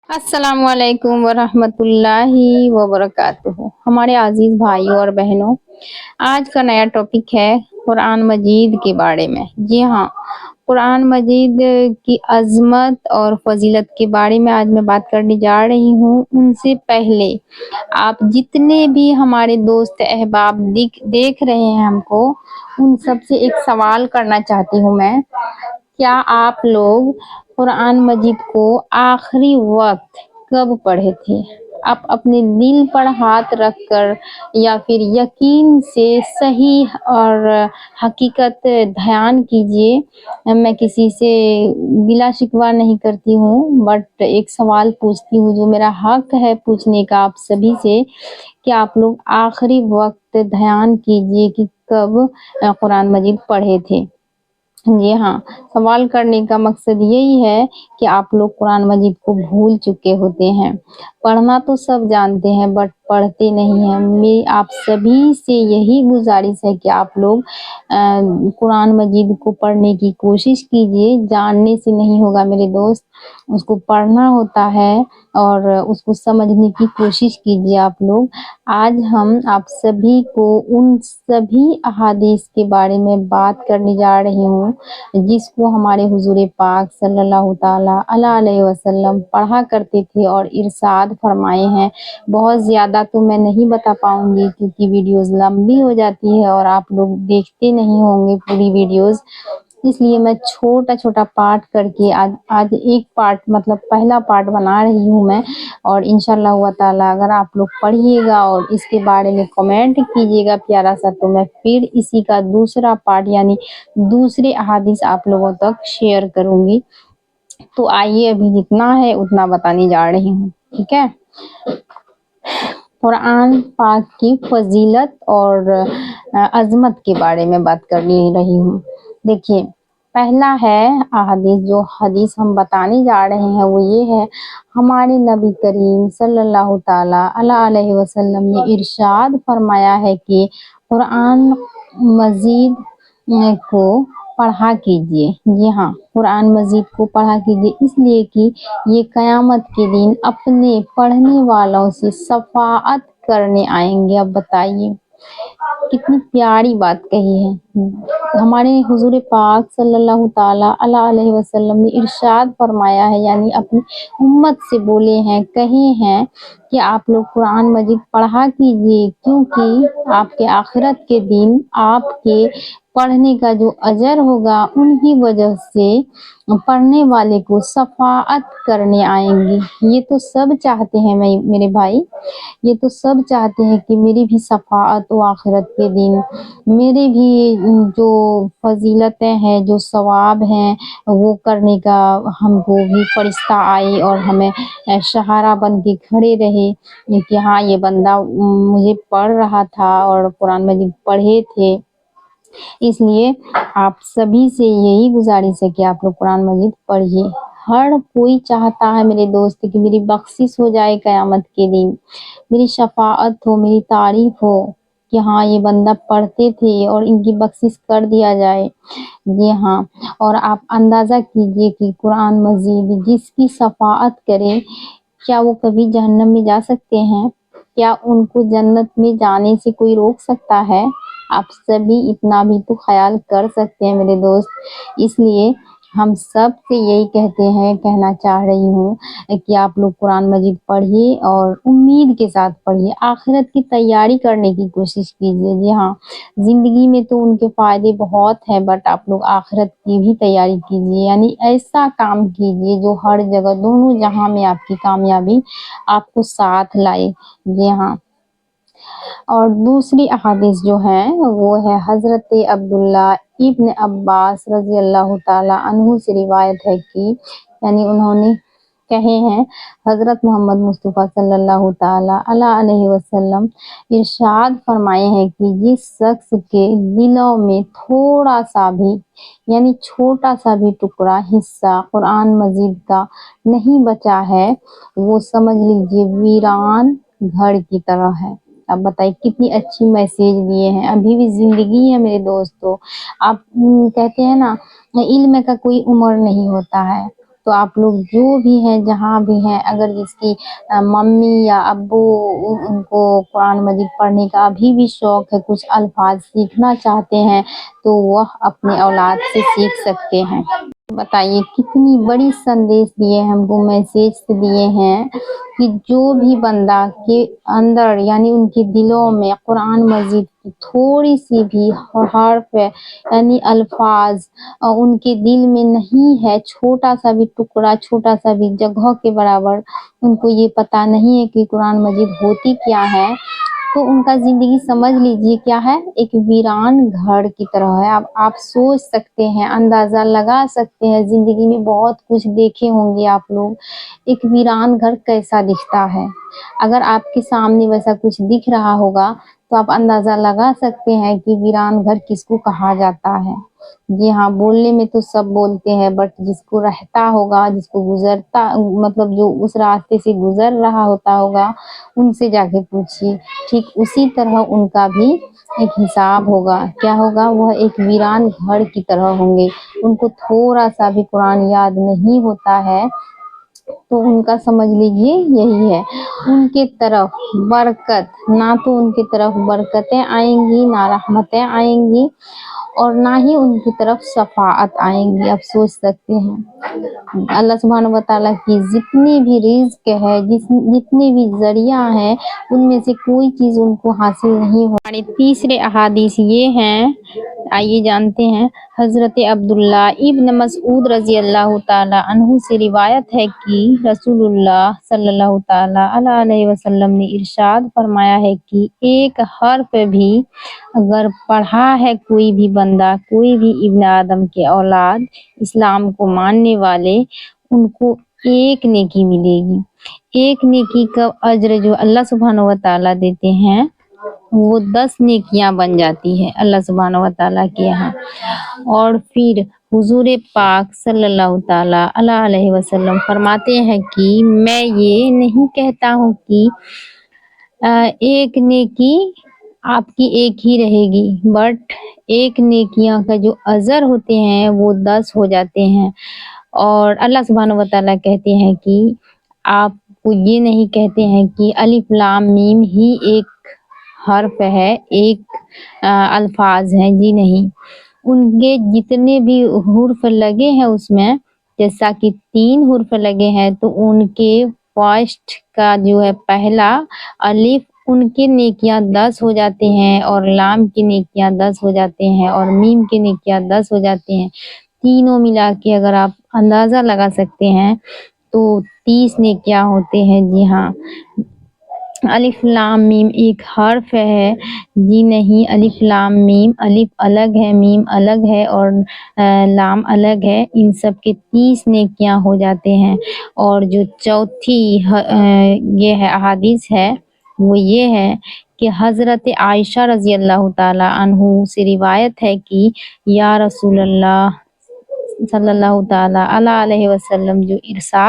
अस्सलाम वालेकुम वरहमतुल्लाहि वबरकातुहू। हमारे अजीज भाइयों और बहनों, आज का नया टॉपिक है कुरान मजीद के बारे में। जी हाँ, कुरान मजीद की अजमत और फजीलत के बारे में आज मैं बात करने जा रही हूँ। उनसे पहले आप जितने भी हमारे दोस्त अहबाब देख रहे हैं हमको, उन सबसे एक सवाल करना चाहती हूँ मैं। क्या आप लोग कुरान मजीद को आखिरी वक्त कब पढ़े थे? आप अपने दिल पर हाथ रखकर या फिर यकीन से सही और हकीकत ध्यान कीजिए। मैं किसी से गिला शिकवा नहीं करती हूँ, बट एक सवाल पूछती हूँ जो मेरा हक है पूछने का आप सभी से कि आप लोग आखिरी वक्त ध्यान कीजिए कि कब कुरान मजीद पढ़े थे। जी हाँ, सवाल करने का मकसद यही है कि आप लोग कुरान मजीद को भूल चुके होते हैं। पढ़ना तो सब जानते हैं बट पढ़ते नहीं हैं। मेरी आप सभी से यही गुजारिश है कि आप लोग कुरान मजीद को पढ़ने की कोशिश कीजिए। जानने से नहीं होगा मेरे दोस्त, उसको पढ़ना होता है और उसको समझने की कोशिश कीजिए आप लोग। आज हम आप सभी को उन सभी अहादीस के बारे में बात करने जा रही हूँ जिसको हमारे हुजूर पाक सल्लल्लाहु ताला अलैहि वसल्लम पढ़ा करते थे और इरशाद फरमाए हैं। बहुत ज़्यादा तो मैं नहीं बता पाऊंगी क्योंकि वीडियोस लंबी हो जाती है और आप लोग देखते नहीं होंगे पूरी वीडियोस, इसलिए मैं छोटा छोटा पार्ट करके आज एक पार्ट मतलब पहला पार्ट बना रही हूँ मैं। और इंशाल्लाह हुआ ताला अगर आप लोग पढ़िएगा और इसके बारे में कमेंट कीजिएगा प्यारा सा, तो मैं फिर इसी का दूसरा पार्ट यानी दूसरे अहादीस आप लोगों तक शेयर करूंगी। तो आइए अभी जितना है उतना बताने जा रही हूँ, ठीक है। कुरान पाक की फजीलत और अजमत के बारे में बात कर रही हूँ। देखिए, पहला है अहादीस, जो हदीस हम बताने जा रहे हैं वो ये है। हमारे नबी करीम सल्लल्लाहु ताला अलैहि वसल्लम ने इरशाद फरमाया है कि कुरान मजीद को पढ़ा कीजिए। जी हाँ, कुरान मजीद को पढ़ा कीजिए इसलिए कि ये क़यामत के दिन अपने पढ़ने वालों से शफाअत करने आएंगे। अब बताइए कितनी प्यारी बात कही है। हमारे हुजूर पाक सल्लल्लाहु ताला अलैहि वसल्लम ने इरशाद फरमाया है, यानी अपनी उम्मत से बोले हैं, कहे हैं कि आप लोग कुरान मजीद पढ़ा कीजिए क्योंकि आपके आखिरत के दिन आपके पढ़ने का जो अजर होगा उनकी वजह से पढ़ने वाले को शफाअत करने आएंगे। ये तो सब चाहते हैं मेरे भाई, ये तो सब चाहते हैं कि मेरी भी शफाअत हो आखिरत के दिन, मेरे भी जो फजीलतें हैं जो सवाब हैं वो करने का हमको भी फरिश्ता आए और हमें सहारा बन के खड़े रहे कि हाँ ये बंदा मुझे पढ़ रहा था और कुरान मजीद पढ़े थे। इसलिए आप सभी से यही गुजारिश है कि आप लोग कुरान मजीद पढ़िए। हर कोई चाहता है मेरे दोस्त कि मेरी बख्शिश हो जाए क़यामत के दिन, मेरी शफाअत हो, मेरी तारीफ हो कि हाँ ये बंदा पढ़ते थे और इनकी बख्शिश कर दिया जाए। जी हाँ, और आप अंदाज़ा कीजिए कि कुरान मजीद जिसकी शफाअत करे क्या वो कभी जहन्नम में जा सकते हैं? क्या उनको जन्नत में जाने से कोई रोक सकता है? आप सभी इतना भी तो ख्याल कर सकते हैं मेरे दोस्त। इसलिए हम सब से यही कहना चाह रही हूँ कि आप लोग कुरान मजीद पढ़िए और उम्मीद के साथ पढ़िए, आखिरत की तैयारी करने की कोशिश कीजिए। जी हाँ, ज़िंदगी में तो उनके फ़ायदे बहुत हैं बट आप लोग आखिरत की भी तैयारी कीजिए, यानी ऐसा काम कीजिए जो हर जगह दोनों जहां में आपकी कामयाबी आपको साथ लाए। जी हाँ, और दूसरी अहादीस जो है वो है हज़रत अब्दुल्ला इब्न अब्बास रज़ी अल्लाह ताला अन्हु से रिवायत है कि यानी उन्होंने कहे हैं, हज़रत मोहम्मद मुस्तफ़ा सल्लल्लाहु ताला अलैहि वसल्लम इरशाद फरमाए हैं कि जिस शख्स के दिलों में थोड़ा सा भी यानी छोटा सा भी टुकड़ा हिस्सा कुरान मजीद का नहीं बचा है, वो समझ लीजिए वीरान घर की तरह है। अब बताइए कितनी अच्छी मैसेज दिए हैं। अभी भी ज़िंदगी है मेरे दोस्तों। आप कहते हैं ना, इल्म का कोई उम्र नहीं होता है। تو آپ لوگ جو بھی ہیں جہاں بھی ہیں، اگر جس کی ممی یا ابو ان کو قرآن مجید پڑھنے کا ابھی بھی شوق ہے، کچھ الفاظ سیکھنا چاہتے ہیں تو وہ اپنے اولاد سے سیکھ سکتے ہیں۔ بتائیے کتنی بڑی سندیش دیے ہم کو، میسیج دیے ہیں کہ جو بھی بندہ کے اندر یعنی ان کے دلوں میں قرآن مجید کی تھوڑی سی بھی حرف یعنی الفاظ ان کے دل میں نہیں ہے، چھوٹا سا بھی ٹکڑا، چھوٹا سا بھی جگہ کے برابر ان کو یہ پتا نہیں ہے کہ قرآن مجید ہوتی کیا ہے، تو ان کا زندگی سمجھ لیجیے کیا ہے، ایک ویران گھر کی طرح ہے۔ اب آپ سوچ سکتے ہیں، اندازہ لگا سکتے ہیں، زندگی میں بہت کچھ دیکھے ہوں گے آپ لوگ، ایک ویران گھر کیسا دکھتا ہے۔ اگر آپ کے سامنے ویسا کچھ دکھ رہا ہوگا تو آپ اندازہ لگا سکتے ہیں کہ ویران گھر کس کو کہا جاتا ہے۔ جی ہاں، بولنے میں تو سب بولتے ہیں، بٹ جس کو رہتا ہوگا، جس کو گزرتا مطلب جو اس راستے سے گزر رہا ہوتا ہوگا، ان سے جا کے پوچھیے، ٹھیک اسی طرح ان کا بھی ایک حساب ہوگا۔ کیا ہوگا؟ وہ ایک ویران گھر کی طرح ہوں گے، ان کو تھوڑا سا بھی قرآن یاد نہیں ہوتا ہے تو ان کا سمجھ لیجیے یہی ہے، ان کے طرف برکت نہ تو ان کی طرف برکتیں آئیں گی، نہ رحمتیں آئیں گی، اور نہ ہی ان کی طرف شفاعت آئیں گی۔ آپ سوچ سکتے ہیں اللہ سبحانہ وتعالیٰ کی جتنی بھی رزق ہے، جتنے بھی ذریعہ ہیں، ان میں سے کوئی چیز ان کو حاصل نہیں ہو۔ ہمارے تیسرے احادیث یہ ہیں، آئیے جانتے ہیں۔ حضرت عبداللہ ابن مسعود رضی اللہ تعالیٰ عنہ سے روایت ہے کہ رسول اللہ صلی اللہ تعالیٰ علیہ وسلم نے ارشاد فرمایا ہے کہ ایک حرف بھی اگر پڑھا ہے کوئی بھی بندہ، کوئی بھی ابن آدم کے اولاد اسلام کو ماننے والے، ان کو ایک نیکی ملے گی۔ ایک نیکی کا اجر جو اللہ سبحانہ وتعالیٰ دیتے ہیں وہ 10 نیکیاں بن جاتی ہے اللہ سبحانہ وتعالیٰ کے یہاں۔ اور پھر حضور پاک صلی اللہ تعالیٰ علیہ وسلم فرماتے ہیں کہ میں یہ نہیں کہتا ہوں کہ ایک نیکی آپ کی ایک ہی رہے گی، بٹ ایک نیکیاں کا جو اجر ہوتے ہیں وہ 10 ہو جاتے ہیں۔ اور اللہ سبحانہ وتعالیٰ کہتے ہیں کہ آپ کو یہ نہیں کہتے ہیں کہ الف لام میم ہی ایک حرف ہے، ایک الفاظ ہیں، جی نہیں، ان کے جتنے بھی حرف لگے ہیں اس میں، جیسا کہ 3 حرف لگے ہیں تو ان کے فرسٹ کا جو ہے پہلا الف، ان کی نیکیاں 10 ہو جاتے ہیں، اور لام کی نیکیاں 10 ہو جاتے ہیں، اور میم کی نیکیاں 10 ہو جاتے ہیں۔ تینوں ملا کے اگر آپ اندازہ لگا سکتے ہیں تو 30 نیکیاں ہوتے ہیں۔ جی ہاں، الف لام میم ایک حرف ہے، جی نہیں، الف لام میم، الف الگ ہے، میم الگ ہے، اور لام الگ ہے، ان سب کے 30 نیکیاں ہو جاتے ہیں۔ اور جو چوتھی یہ ہے احادیث ہے وہ یہ ہے کہ حضرت عائشہ رضی اللہ تعالیٰ عنہ سے روایت ہے کہ یا رسول اللہ صلی اللہ تعالیٰ علیہ وسلم جو ارشاد